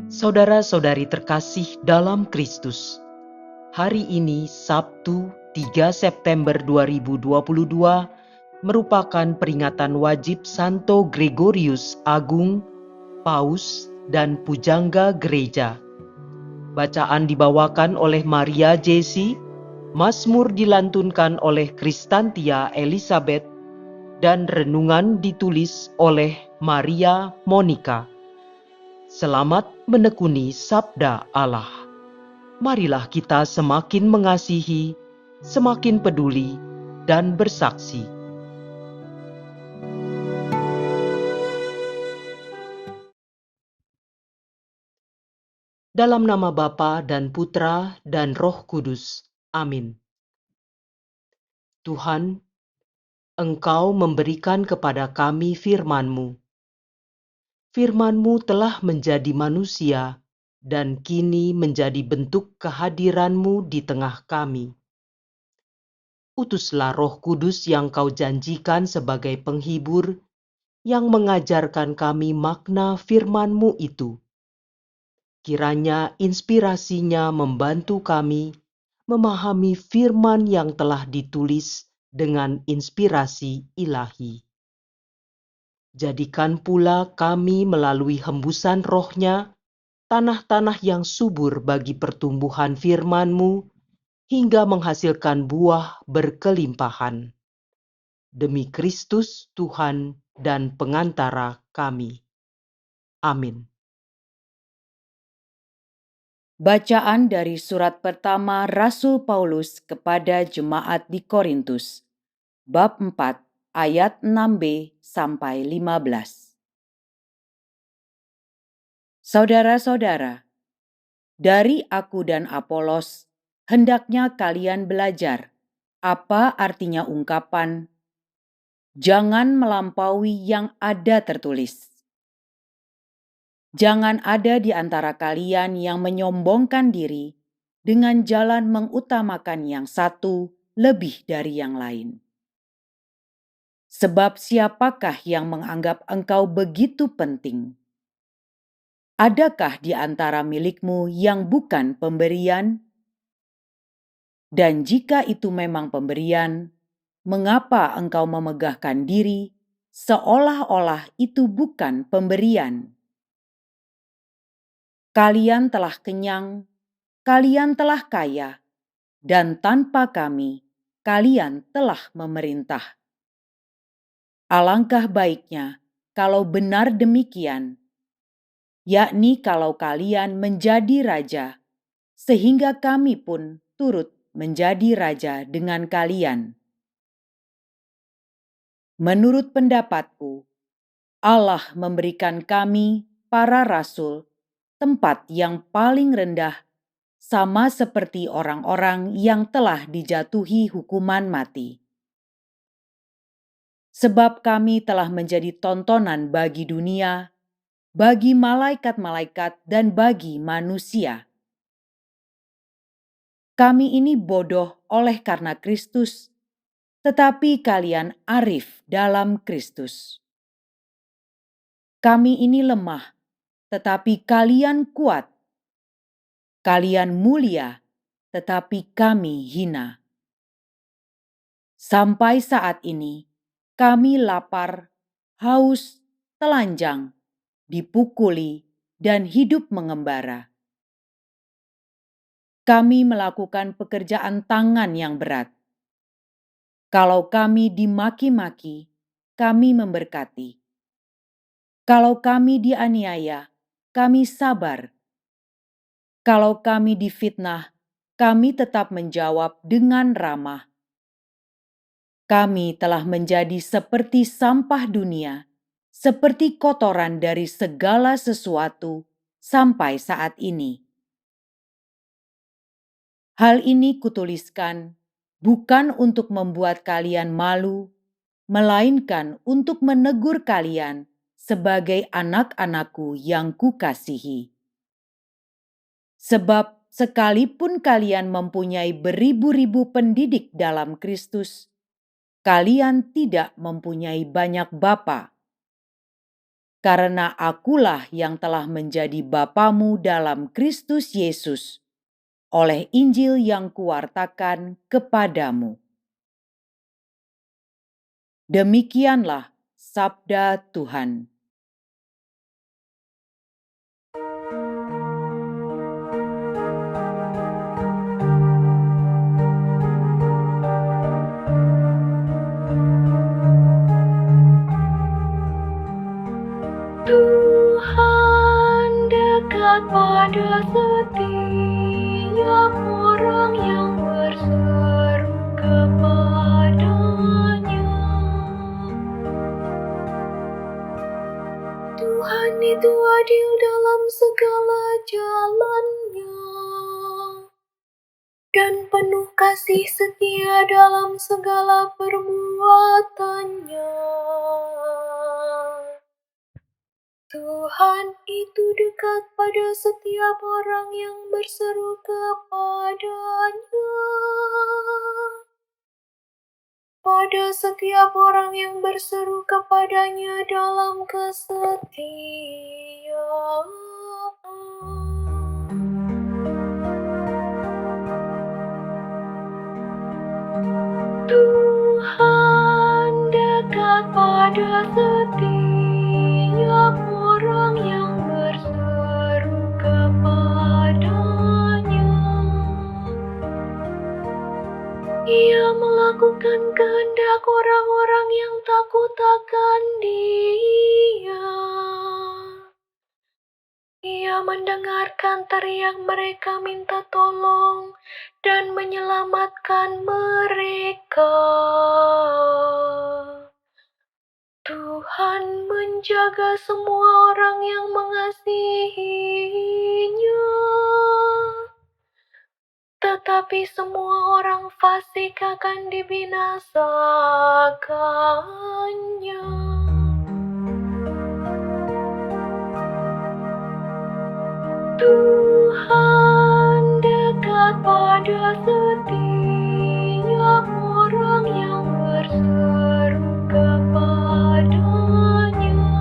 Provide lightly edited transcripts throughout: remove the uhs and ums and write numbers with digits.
Saudara-saudari terkasih dalam Kristus, hari ini Sabtu 3 September 2022 merupakan peringatan wajib Santo Gregorius Agung, Paus, dan Pujangga Gereja. Bacaan dibawakan oleh Maria Jesi, Mazmur dilantunkan oleh Kristantia Elizabeth, dan renungan ditulis oleh Maria Monica. Selamat menekuni sabda Allah. Marilah kita semakin mengasihi, semakin peduli, dan bersaksi. Dalam nama Bapa dan Putra dan Roh Kudus. Amin. Tuhan, Engkau memberikan kepada kami firman-Mu. Firman-Mu telah menjadi manusia dan kini menjadi bentuk kehadiran-Mu di tengah kami. Utuslah Roh Kudus yang Kau janjikan sebagai penghibur, yang mengajarkan kami makna firman-Mu itu. Kiranya inspirasinya membantu kami memahami firman yang telah ditulis dengan inspirasi ilahi. Jadikan pula kami melalui hembusan roh-Nya, tanah-tanah yang subur bagi pertumbuhan firman-Mu, hingga menghasilkan buah berkelimpahan. Demi Kristus Tuhan dan pengantara kami. Amin. Bacaan dari surat pertama Rasul Paulus kepada jemaat di Korintus, bab 4 ayat 6b sampai 15. Saudara-saudara, dari aku dan Apolos, hendaknya kalian belajar apa artinya ungkapan, jangan melampaui yang ada tertulis. Jangan ada di antara kalian yang menyombongkan diri dengan jalan mengutamakan yang satu lebih dari yang lain. Sebab siapakah yang menganggap engkau begitu penting? Adakah di antara milikmu yang bukan pemberian? Dan jika itu memang pemberian, mengapa engkau memegahkan diri seolah-olah itu bukan pemberian? Kalian telah kenyang, kalian telah kaya, dan tanpa kami, kalian telah memerintah. Alangkah baiknya kalau benar demikian, yakni kalau kalian menjadi raja, sehingga kami pun turut menjadi raja dengan kalian. Menurut pendapatku, Allah memberikan kami, para rasul, tempat yang paling rendah, sama seperti orang-orang yang telah dijatuhi hukuman mati. Sebab kami telah menjadi tontonan bagi dunia, bagi malaikat-malaikat, dan bagi manusia. Kami ini bodoh oleh karena Kristus, tetapi kalian arif dalam Kristus. Kami ini lemah, tetapi kalian kuat. Kalian mulia, tetapi kami hina. Sampai saat ini, kami lapar, haus, telanjang, dipukuli, dan hidup mengembara. Kami melakukan pekerjaan tangan yang berat. Kalau kami dimaki-maki, kami memberkati. Kalau kami dianiaya, kami sabar. Kalau kami difitnah, kami tetap menjawab dengan ramah. Kami telah menjadi seperti sampah dunia, seperti kotoran dari segala sesuatu sampai saat ini. Hal ini kutuliskan bukan untuk membuat kalian malu, melainkan untuk menegur kalian sebagai anak-anakku yang kukasihi. Sebab sekalipun kalian mempunyai beribu-ribu pendidik dalam Kristus, kalian tidak mempunyai banyak bapa. karena akulah yang telah menjadi bapamu dalam Kristus Yesus, oleh Injil yang kuwartakan kepadamu. Demikianlah sabda Tuhan. Tuhan dekat pada setiap orang yang berseru kepada-Nya. Tuhan itu adil dalam segala jalan-Nya dan penuh kasih setia dalam segala perbuatannya. Tuhan itu dekat pada setiap orang yang berseru kepada-Nya. Pada setiap orang yang berseru kepada-Nya dalam kesetiaan. Tuhan dekat pada setiap orang yang berseru kepada-Nya. Ia melakukan kehendak orang-orang yang takut akan Dia. Ia mendengarkan teriak mereka minta tolong dan menyelamatkan mereka. Tuhan menjaga semua orang yang mengasihi-Nya, tetapi semua orang fasik akan dibinasakannya. Tuhan dekat pada setiap orang yang berseru kepada-Nya.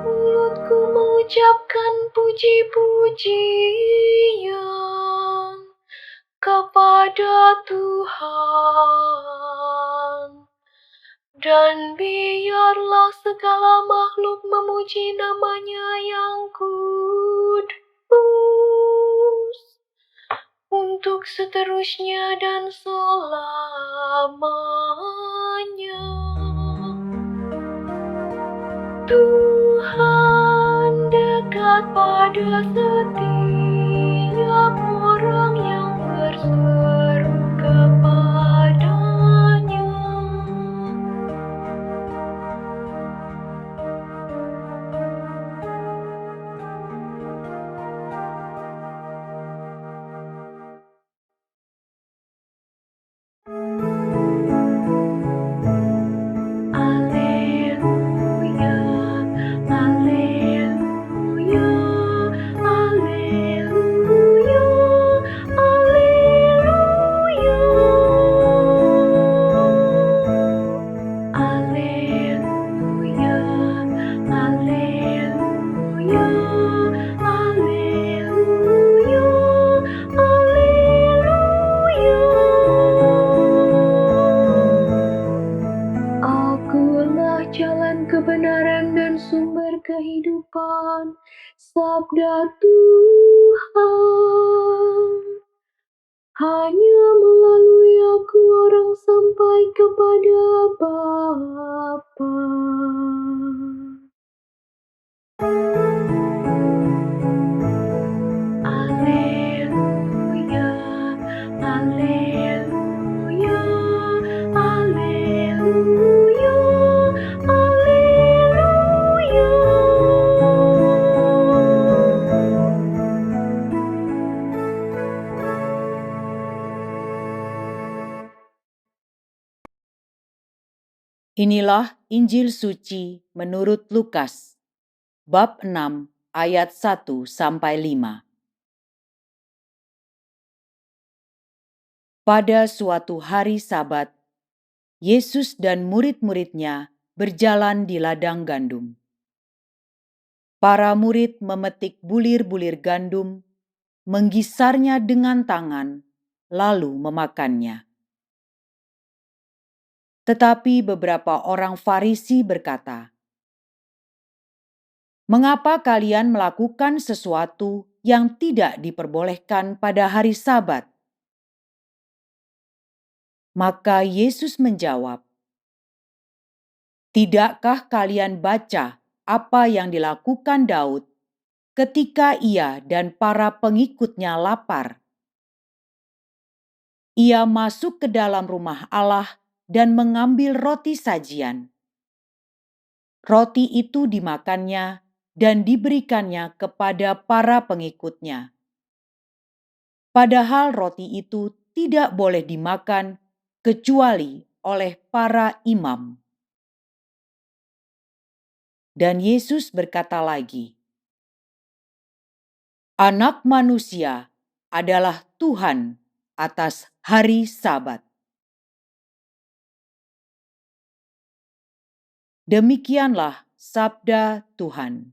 Mulutku mengucapkan puji-pujian kepada Tuhan. Dan biarlah segala makhluk memuji nama-Nya yang kudus, untuk seterusnya dan selamanya. Tuhan dekat pada setiap orang yang berseru kepada-Nya. Alleluia, alleluia, alleluia, alleluia. Alleluia, alleluia, alleluia, alleluia. Akulah jalan kebenaran dan sumber kehidupan, sabda Tuhan. Hanya melalui aku orang sampai kepada Bapa. Alleluia, alleluia, alleluia, alleluia. Inilah Injil suci menurut Lukas, bab 6 ayat 1-5. Pada suatu hari Sabat, Yesus dan murid-muridnya berjalan di ladang gandum. Para murid memetik bulir-bulir gandum, menggisarnya dengan tangan, lalu memakannya. Tetapi beberapa orang Farisi berkata, "Mengapa kalian melakukan sesuatu yang tidak diperbolehkan pada hari Sabat?" Maka Yesus menjawab, "Tidakkah kalian baca apa yang dilakukan Daud ketika ia dan para pengikutnya lapar? Ia masuk ke dalam rumah Allah dan mengambil roti sajian. Roti itu dimakannya dan diberikannya kepada para pengikutnya. Padahal roti itu tidak boleh dimakan kecuali oleh para imam." Dan Yesus berkata lagi, "Anak manusia adalah Tuhan atas hari Sabat." Demikianlah sabda Tuhan.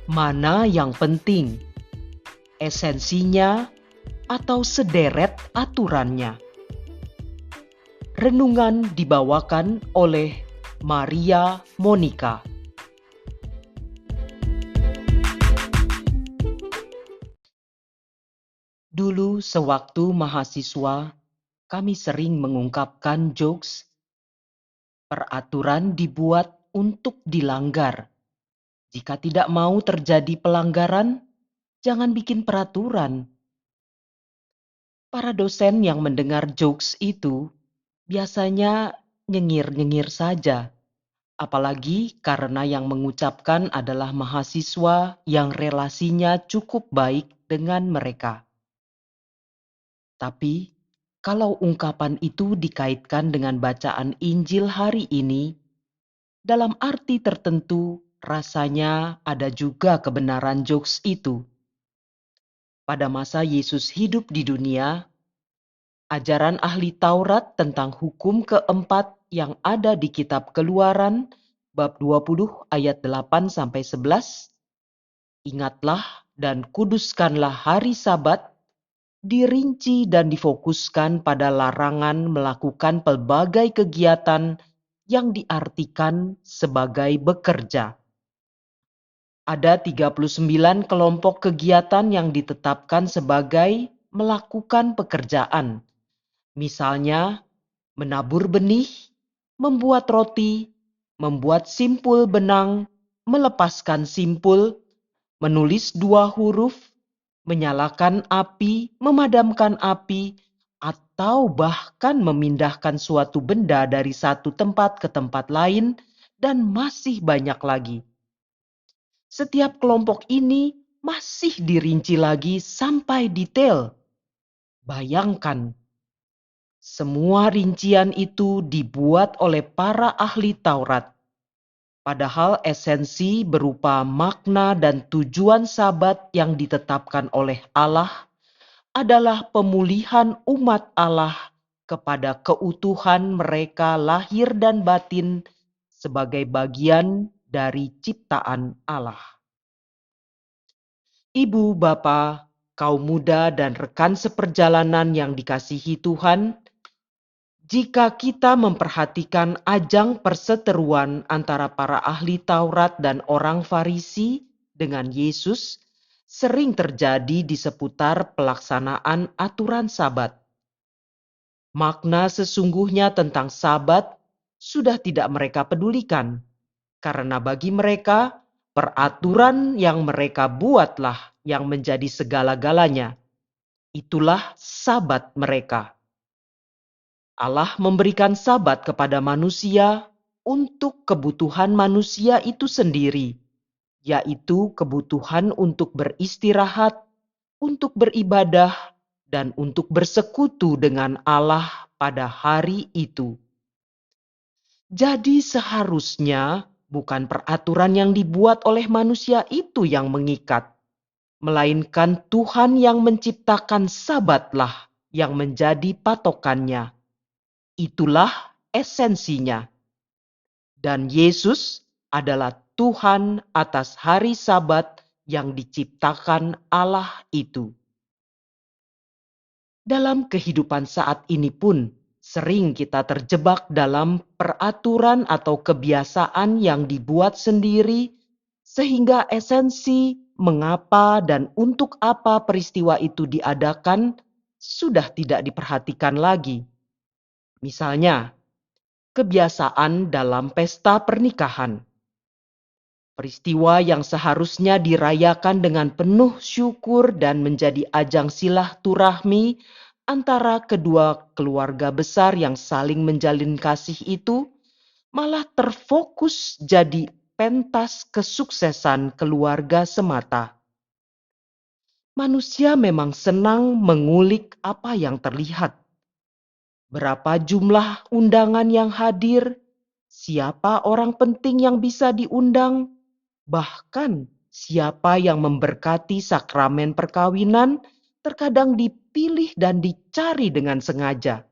Mana yang penting? Esensinya atau sederet aturannya? Renungan dibawakan oleh Maria Monica. Dulu sewaktu mahasiswa, kami sering mengungkapkan jokes. Peraturan dibuat untuk dilanggar. Jika tidak mau terjadi pelanggaran, jangan bikin peraturan. Para dosen yang mendengar jokes itu biasanya nyengir-nyengir saja. Apalagi karena yang mengucapkan adalah mahasiswa yang relasinya cukup baik dengan mereka. Tapi, kalau ungkapan itu dikaitkan dengan bacaan Injil hari ini, dalam arti tertentu rasanya ada juga kebenaran jokes itu. Pada masa Yesus hidup di dunia, ajaran ahli Taurat tentang hukum keempat yang ada di kitab Keluaran bab 20 ayat 8-11, "Ingatlah dan kuduskanlah hari Sabat," dirinci dan difokuskan pada larangan melakukan pelbagai kegiatan yang diartikan sebagai bekerja. Ada 39 kelompok kegiatan yang ditetapkan sebagai melakukan pekerjaan. Misalnya, menabur benih, membuat roti, membuat simpul benang, melepaskan simpul, menulis 2 huruf, menyalakan api, memadamkan api, atau bahkan memindahkan suatu benda dari satu tempat ke tempat lain, dan masih banyak lagi. Setiap kelompok ini masih dirinci lagi sampai detail. Bayangkan, semua rincian itu dibuat oleh para ahli Taurat. Padahal esensi berupa makna dan tujuan Sabat yang ditetapkan oleh Allah adalah pemulihan umat Allah kepada keutuhan mereka lahir dan batin sebagai bagian dari ciptaan Allah. Ibu, Bapa, kaum muda, dan rekan seperjalanan yang dikasihi Tuhan, jika kita memperhatikan ajang perseteruan antara para ahli Taurat dan orang Farisi dengan Yesus, sering terjadi di seputar pelaksanaan aturan Sabat. Makna sesungguhnya tentang Sabat sudah tidak mereka pedulikan, karena bagi mereka, peraturan yang mereka buatlah yang menjadi segala-galanya. Itulah Sabat mereka. Allah memberikan Sabat kepada manusia untuk kebutuhan manusia itu sendiri, yaitu kebutuhan untuk beristirahat, untuk beribadah, dan untuk bersekutu dengan Allah pada hari itu. Jadi seharusnya bukan peraturan yang dibuat oleh manusia itu yang mengikat, melainkan Tuhan yang menciptakan Sabatlah yang menjadi patokannya. Itulah esensinya. Dan Yesus adalah Tuhan atas hari Sabat yang diciptakan Allah itu. Dalam kehidupan saat ini pun, sering kita terjebak dalam peraturan atau kebiasaan yang dibuat sendiri, sehingga esensi mengapa dan untuk apa peristiwa itu diadakan sudah tidak diperhatikan lagi. Misalnya, kebiasaan dalam pesta pernikahan. Peristiwa yang seharusnya dirayakan dengan penuh syukur dan menjadi ajang silaturahmi antara kedua keluarga besar yang saling menjalin kasih itu, malah terfokus jadi pentas kesuksesan keluarga semata. Manusia memang senang mengulik apa yang terlihat. Berapa jumlah undangan yang hadir? Siapa orang penting yang bisa diundang? Bahkan siapa yang memberkati sakramen perkawinan terkadang dipilih dan dicari dengan sengaja.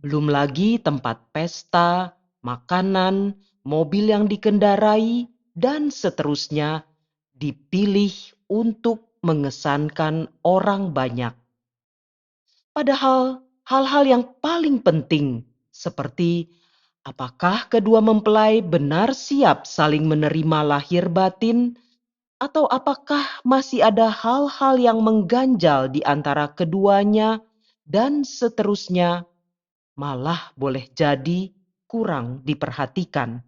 Belum lagi tempat pesta, makanan, mobil yang dikendarai, dan seterusnya dipilih untuk mengesankan orang banyak. Padahal hal-hal yang paling penting seperti apakah kedua mempelai benar siap saling menerima lahir batin, atau apakah masih ada hal-hal yang mengganjal di antara keduanya, dan seterusnya, malah boleh jadi kurang diperhatikan.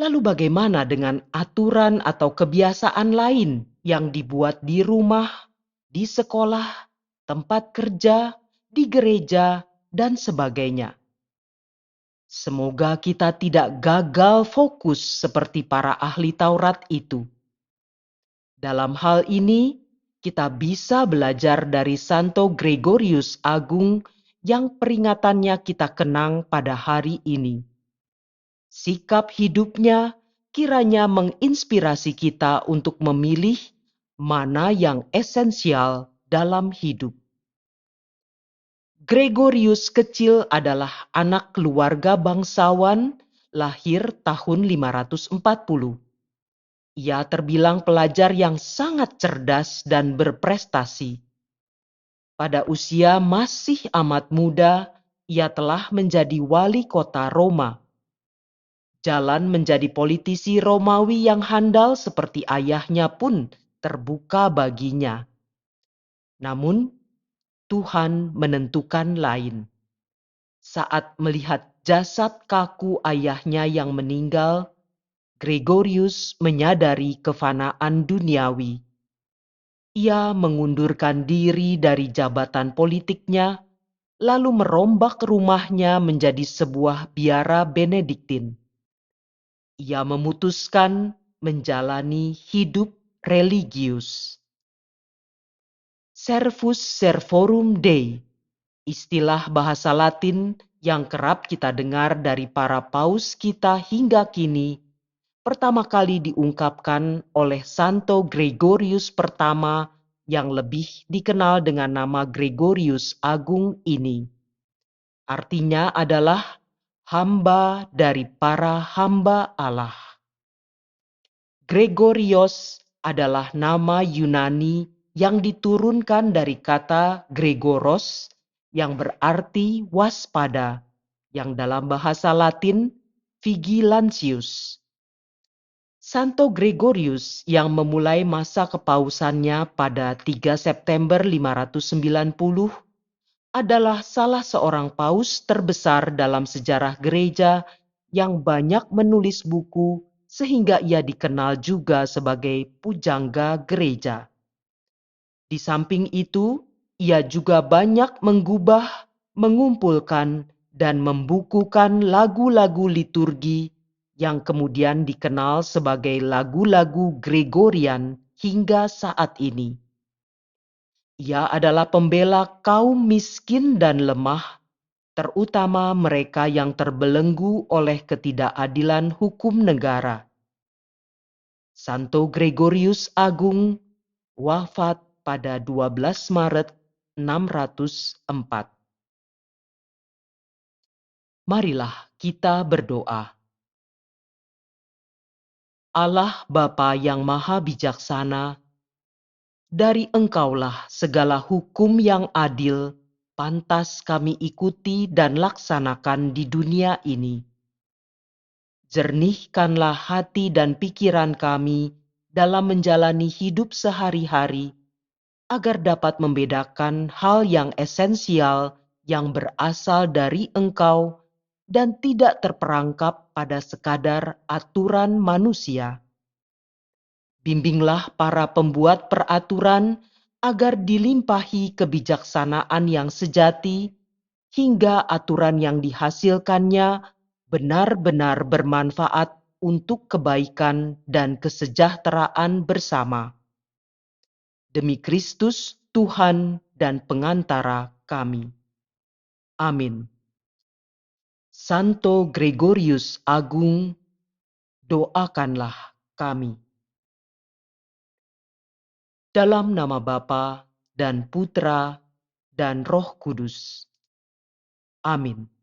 Lalu bagaimana dengan aturan atau kebiasaan lain yang dibuat di rumah, di sekolah, tempat kerja, di gereja, dan sebagainya? Semoga kita tidak gagal fokus seperti para ahli Taurat itu. Dalam hal ini, kita bisa belajar dari Santo Gregorius Agung yang peringatannya kita kenang pada hari ini. Sikap hidupnya kiranya menginspirasi kita untuk memilih mana yang esensial dalam hidup. Gregorius kecil adalah anak keluarga bangsawan, lahir tahun 540. Ia terbilang pelajar yang sangat cerdas dan berprestasi. Pada usia masih amat muda, ia telah menjadi wali kota Roma. Jalan menjadi politisi Romawi yang handal seperti ayahnya pun terbuka baginya. Namun, Tuhan menentukan lain. Saat melihat jasad kaku ayahnya yang meninggal, Gregorius menyadari kefanaan duniawi. Ia mengundurkan diri dari jabatan politiknya, lalu merombak rumahnya menjadi sebuah biara Benediktin. Ia memutuskan menjalani hidup religius. Servus servorum Dei, istilah bahasa Latin yang kerap kita dengar dari para paus kita hingga kini, pertama kali diungkapkan oleh Santo Gregorius pertama yang lebih dikenal dengan nama Gregorius Agung ini. Artinya adalah hamba dari para hamba Allah. Gregorios adalah nama Yunani yang diturunkan dari kata Gregoros yang berarti waspada, yang dalam bahasa Latin vigilantius. Santo Gregorius yang memulai masa kepausannya pada 3 September 590 adalah salah seorang paus terbesar dalam sejarah gereja yang banyak menulis buku sehingga ia dikenal juga sebagai pujangga gereja. Di samping itu, ia juga banyak menggubah, mengumpulkan, dan membukukan lagu-lagu liturgi yang kemudian dikenal sebagai lagu-lagu Gregorian hingga saat ini. Ia adalah pembela kaum miskin dan lemah, terutama mereka yang terbelenggu oleh ketidakadilan hukum negara. Santo Gregorius Agung, wafat pada 12 Maret 604. Marilah kita berdoa. Allah Bapa yang Maha Bijaksana, dari Engkaulah segala hukum yang adil pantas kami ikuti dan laksanakan di dunia ini. Jernihkanlah hati dan pikiran kami dalam menjalani hidup sehari-hari, agar dapat membedakan hal yang esensial yang berasal dari Engkau dan tidak terperangkap pada sekadar aturan manusia. Bimbinglah para pembuat peraturan agar dilimpahi kebijaksanaan yang sejati, hingga aturan yang dihasilkannya benar-benar bermanfaat untuk kebaikan dan kesejahteraan bersama. Demi Kristus, Tuhan dan pengantara kami. Amin. Santo Gregorius Agung, doakanlah kami. Dalam nama Bapa dan Putra dan Roh Kudus. Amin.